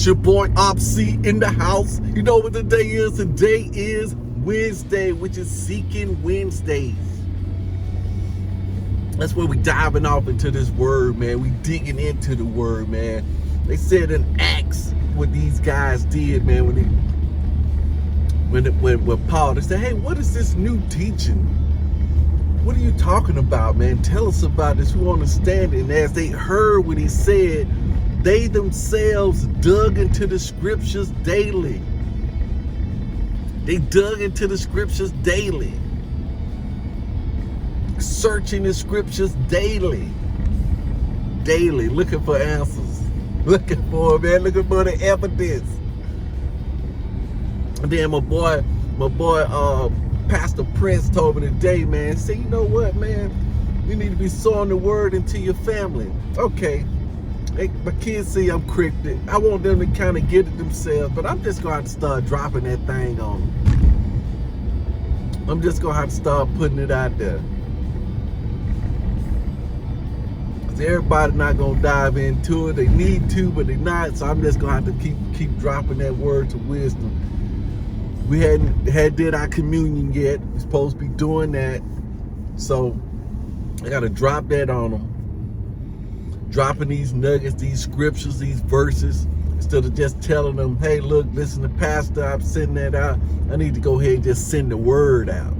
It's your boy Opsy in the house. You know what the day is? Today is Wednesday, which is Seeking Wednesdays. That's where we diving off into this word, man. We digging into the word, man. They said in Acts what these guys did, man, when Paul, they said, hey, what is this new teaching? What are you talking about, man? Tell us about this. We understand it. And as they heard what he said, they themselves dug into the scriptures daily. They dug into the scriptures daily. Searching the scriptures daily. Daily, looking for answers. Looking for the evidence. And then my boy, Pastor Prince told me today, man, say, you know what, man? You need to be sowing the word into your family. Okay. Hey, my kids see I'm cryptic. I want them to kind of get it themselves, but I'm just going to have to start dropping that thing on them. I'm just going to have to start putting it out there. Because everybody not going to dive into it. They need to, but they're not. So I'm just going to have to keep dropping that word to wisdom. We hadn't did our communion yet. We're supposed to be doing that. So I got to drop that on them. Dropping these nuggets, these scriptures, these verses, instead of just telling them, hey, look, listen to Pastor, I'm sending that out. I need to go ahead and just send the word out.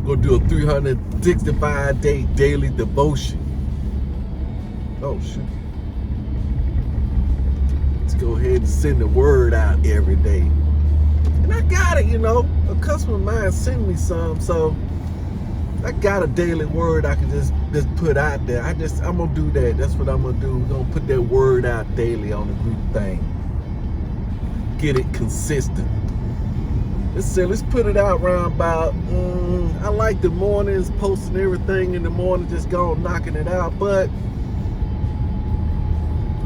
Go do a 365-day daily devotion. Oh, shoot. Let's go ahead and send the word out every day. And I got it, you know. A customer of mine sent me some, so I got a daily word I can just put out there. I'm gonna do that. That's what I'm gonna do. We're gonna put that word out daily on the group thing. Get it consistent. Let's put it out around about, I like the mornings, posting everything in the morning, just going knocking it out, but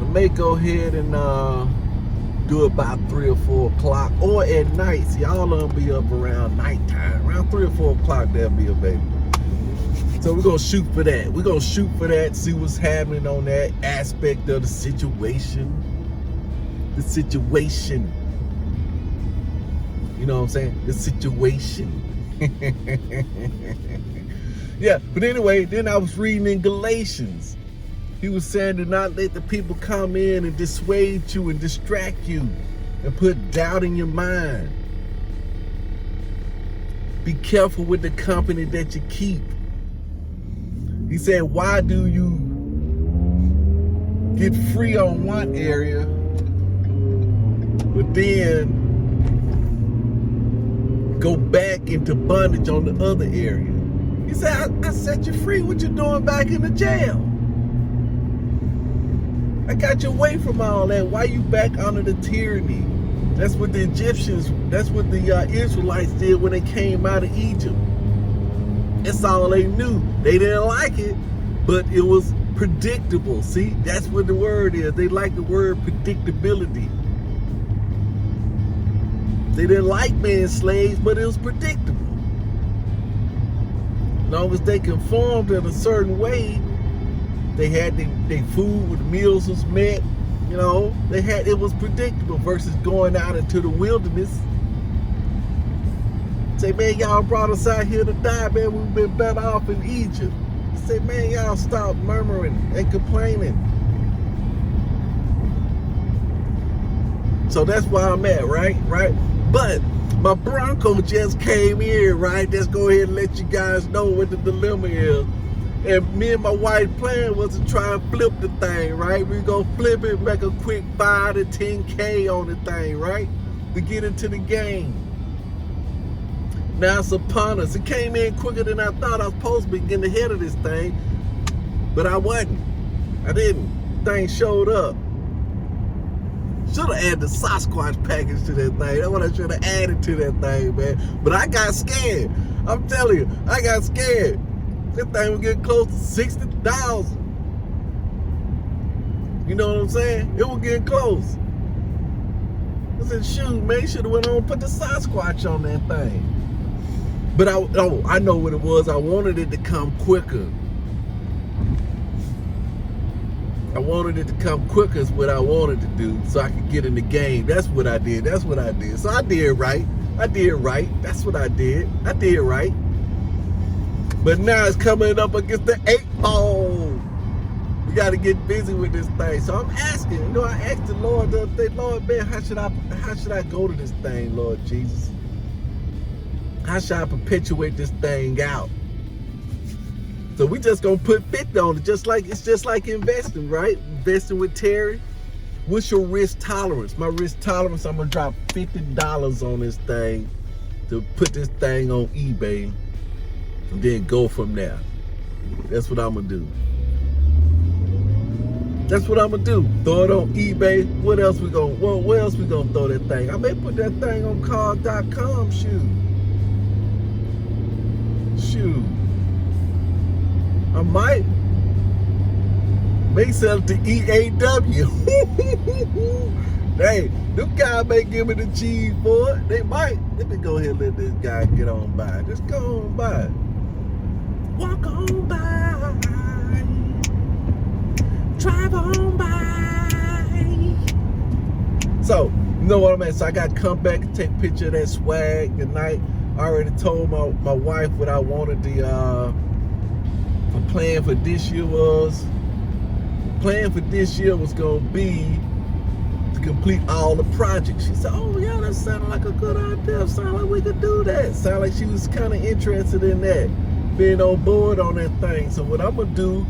I may go ahead and do it about 3 or 4 o'clock or at night. See, all of them be up around nighttime. Around 3 or 4 o'clock, they'll be available. So we're going to shoot for that. We're going to shoot for that, see what's happening on that aspect of the situation. The situation. You know what I'm saying? The situation. Yeah, but anyway, then I was reading in Galatians. He was saying to not let the people come in and dissuade you and distract you and put doubt in your mind. Be careful with the company that you keep. He said, why do you get free on one area, but then go back into bondage on the other area? He said, I set you free. What you doing back in the jail? I got you away from all that. Why you back under the tyranny? That's what the Egyptians, that's what the Israelites did when they came out of Egypt. That's all they knew. They didn't like it, but it was predictable. See, that's what the word is. They like the word predictability. They didn't like being slaves, but it was predictable. As long as they conformed in a certain way, they had their food, with meals was met, you know, it was predictable versus going out into the wilderness. Say, man, y'all brought us out here to die, man. We've been better off in Egypt. Say, man, y'all stop murmuring and complaining. So that's where I'm at, right? But my Bronco just came in, right? Let's go ahead and let you guys know what the dilemma is. And me and my wife plan was to try and flip the thing, right? We're going to flip it, make a quick 5 to 10K on the thing, right? To get into the game. Now it's upon us. It came in quicker than I thought. I was supposed to be getting ahead of this thing, but I wasn't. I didn't. Thing showed up. Should have added the Sasquatch package to that thing. That's what I should have added to that thing, man. But I got scared. I'm telling you, I got scared. That thing was getting close to 60,000. You know what I'm saying? It was getting close. I said, shoot, man, you should have went on and put the Sasquatch on that thing. But I know what it was. I wanted it to come quicker. I wanted it to come quicker is what I wanted to do so I could get in the game. That's what I did. So I did right. That's what I did. I did right. But now it's coming up against the 8 ball. We got to get busy with this thing. So I'm asking, I asked the Lord the other day, Lord, man, how should I go to this thing, Lord Jesus? How should I perpetuate this thing out? So we just gonna put 50 on it, it's just like investing, right? Investing with Terry. What's your risk tolerance? My risk tolerance, I'm gonna drop $50 on this thing to put this thing on eBay and then go from there. That's what I'm gonna do. Throw it on eBay. Where else we gonna throw that thing? I may put that thing on cars.com. Shoot. I might sell it to EAW. Hey, them guys may give me the cheese for it. They might. Let me go ahead and let this guy get on by. Just go on by. Walk on by. Drive on by. So, you know what I'm at? So I got to come back and take a picture of that swag tonight. I already told my wife what I wanted the plan for this year was. The plan for this year was gonna be to complete all the projects. She said, oh yeah, that sounded like a good idea. Sounded like we could do that. Sounded like she was kind of interested in that, being on board on that thing. So what I'm gonna do,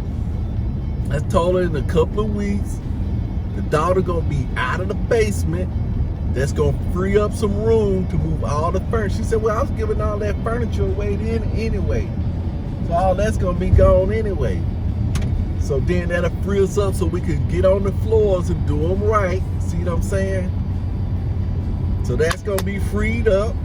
I told her in a couple of weeks, the daughter gonna be out of the basement. That's gonna free up some room to move all the furniture. She said, well, I was giving all that furniture away then anyway. So all that's gonna be gone anyway. So then that'll free us up so we can get on the floors and do them right. See what I'm saying? So that's gonna be freed up.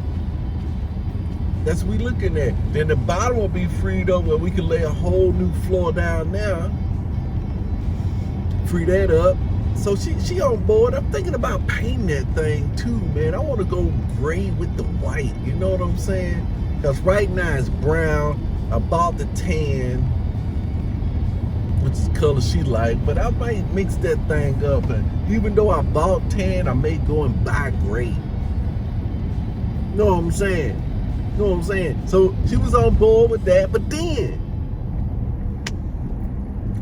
That's what we looking at. Then the bottom will be freed up where we can lay a whole new floor down there. Free that up. So she on board. I'm thinking about painting that thing too, man. I want to go gray with the white. You know what I'm saying? Because right now it's brown. I bought the tan, which is the color she like, but I might mix that thing up. And even though I bought tan, I may go and buy gray. Know what I'm saying? So she was on board with that, but then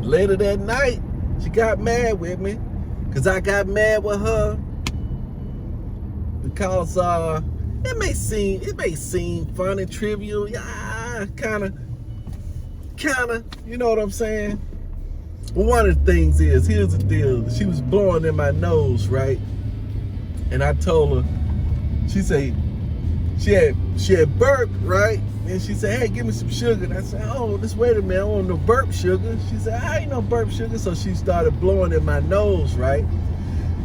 later that night, she got mad with me because I got mad with her because it may seem funny, trivial, yeah, kind of, you know what I'm saying? Well, one of the things is, here's the deal. She was blowing in my nose, right? And I told her, she said, she had burped, right? And she said, hey, give me some sugar. And I said, oh, just wait a minute, I want no burp sugar. She said, I ain't no burp sugar. So she started blowing in my nose, right?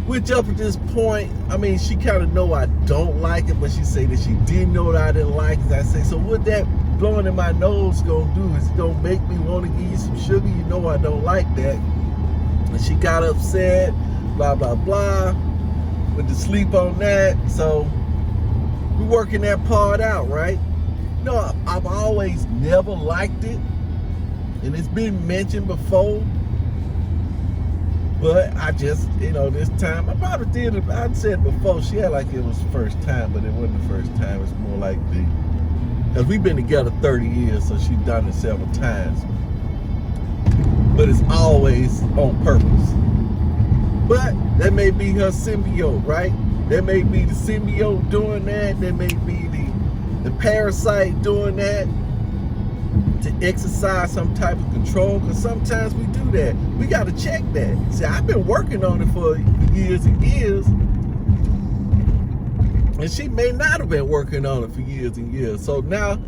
Which up at this point, I mean, she kind of know I don't like it, but she said that she didn't know that I didn't like it. I say, so what that blowing in my nose gonna do? Is it gonna make me want to give you some sugar? You know I don't like that. And she got upset, blah, blah, blah. Went to sleep on that. So we working that part out, right? No, I've always never liked it. And it's been mentioned before. But I just, this time, I probably did it. I said before, she had like it was the first time, but it wasn't the first time. It's more like because we've been together 30 years, so she's done it several times. But it's always on purpose. But that may be her symbiote, right? That may be the symbiote doing that. That may be the parasite doing that to exercise some type of control, because sometimes we do that. We got to check that. See, I've been working on it for years and years, and she may not have been working on it for years and years. So now,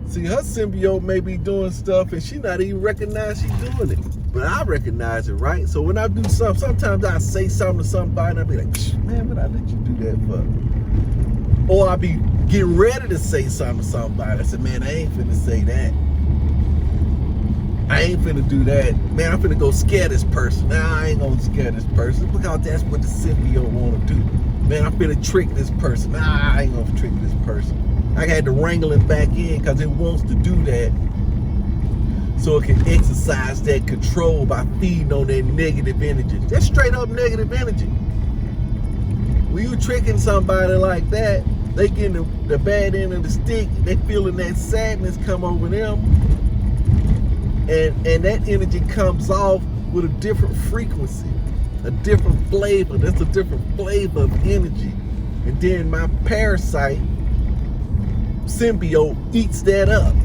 see, her symbiote may be doing stuff and she not even recognize she's doing it. But I recognize it, right? So when I do something, sometimes I say something to somebody and I be like, man, what I let you do that for? Or I be getting ready to say something to somebody. I said, man, I ain't finna say that. I ain't finna do that. Man, I'm finna go scare this person. Nah, I ain't gonna scare this person because that's what the symbiote wanna do. Man, I'm finna trick this person. Nah, I ain't gonna trick this person. I had to wrangle it back in because it wants to do that. so it can exercise that control by feeding on that negative energy. That's straight up negative energy. When you tricking somebody like that, they getting the bad end of the stick, they feeling that sadness come over them, and that energy comes off with a different frequency, a different flavor. That's a different flavor of energy. And then my parasite symbiote eats that up.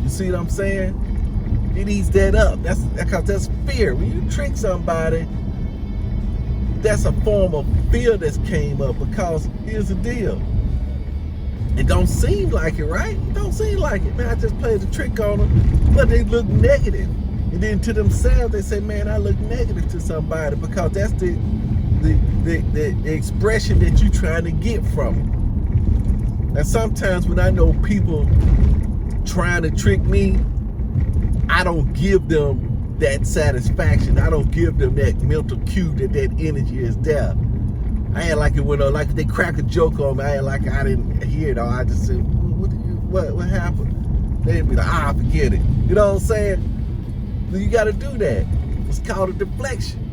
You see what I'm saying? It eats that up. That's because that's fear. When you trick somebody, that's a form of fear that's came up, because here's the deal. It don't seem like it, right? It don't seem like it. Man, I just played the trick on them, but they look negative. And then to themselves, they say, man, I look negative to somebody, because that's the expression that you're trying to get from it. And sometimes when I know people trying to trick me, I don't give them that satisfaction. I don't give them that mental cue that energy is there. I ain't like it when like if they crack a joke on me, I ain't like I didn't hear it, or I just said, what happened? They'd be like, forget it. You know what I'm saying? You got to do that. It's called a deflection.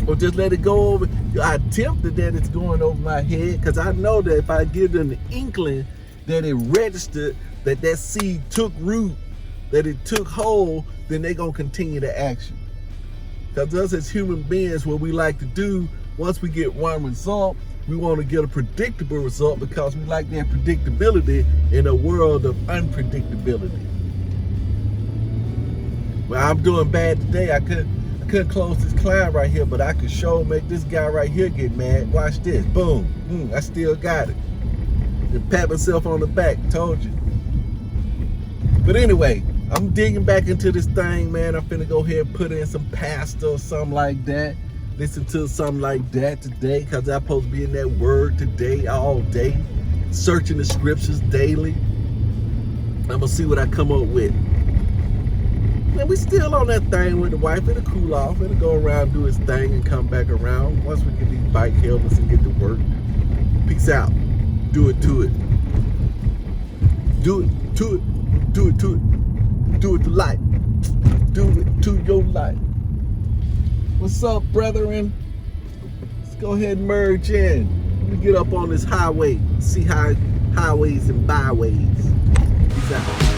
Or just let it go over. I attempted that it's going over my head, because I know that if I give them the inkling that it registered, that seed took root, that it took hold, then they're going to continue the action. Because us as human beings, what we like to do, once we get one result, we want to get a predictable result, because we like that predictability in a world of unpredictability. Well, I'm doing bad today. I couldn't close this client right here, but I could make this guy right here get mad. Watch this. Boom. I still got it. And pat myself on the back. Told you. But anyway, I'm digging back into this thing, man. I'm finna go ahead and put in some pasta or something like that. Listen to something like that today, because I'm supposed to be in that word today, all day. Searching the scriptures daily. I'm gonna see what I come up with. Man, we still on that thing with the wife. It'll cool off. It'll go around, do its thing, and come back around once we get these bike helmets and get to work. Peace out. Do it to it. Do it to it. Do it to it. Do it to life. Do it to your life. What's up, brethren? Let's go ahead and merge in. Let me get up on this highway. See how highways and byways. Peace out.